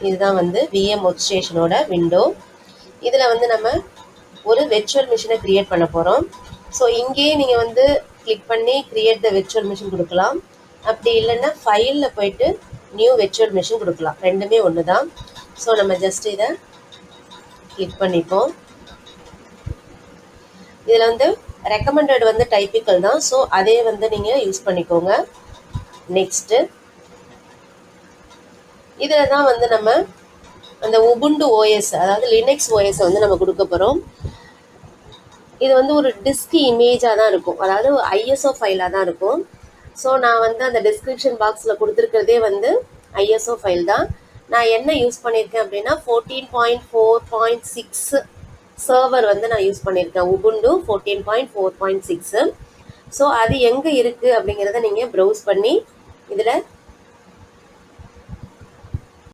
இதுதான் வந்து VM work ஸ்டேஷனோட window. இதில் வந்து நம்ம ஒரு வெர்ச்சுவல் மிஷினை க்ரியேட் பண்ண போகிறோம். ஸோ இங்கேயே நீங்கள் வந்து கிளிக் பண்ணி க்ரியேட் த வெர்ச்சுவல் மிஷின் கொடுக்கலாம். அப்படி இல்லைன்னா ஃபைலில் போயிட்டு நியூ வெர்ச்சுவல் மிஷின் கொடுக்கலாம். ரெண்டுமே ஒன்று தான். ஸோ நம்ம ஜஸ்ட் இதை கிளிக் பண்ணிப்போம். இதில் வந்து ரெக்கமெண்டட் வந்து டைப்பிக்கல் தான். ஸோ அதே வந்து நீங்கள் யூஸ் பண்ணிக்கோங்க. நெக்ஸ்ட்டு இதில் தான் வந்து நம்ம அந்த உபுண்டு ஓஎஸ், அதாவது லினக்ஸ் ஓஎஸ் வந்து நம்ம கொடுக்க போகிறோம். இது வந்து ஒரு டிஸ்க் இமேஜாக தான் இருக்கும், அதாவது ஐஎஸ்ஓ ஃபைலாக தான் இருக்கும். ஸோ நான் வந்து அந்த டிஸ்கிரிப்ஷன் பாக்ஸில் கொடுத்துருக்கிறதே வந்து ஐஎஸ்ஓ ஃபைல் தான். நான் என்ன யூஸ் பண்ணியிருக்கேன் அப்படின்னா 14.4.6 சர்வர் வந்து நான் யூஸ் பண்ணியிருக்கேன். உபுண்டு 14.4.6. ஸோ அது எங்கே இருக்குது அப்படிங்கிறத நீங்கள் ப்ரௌஸ் பண்ணி இதில்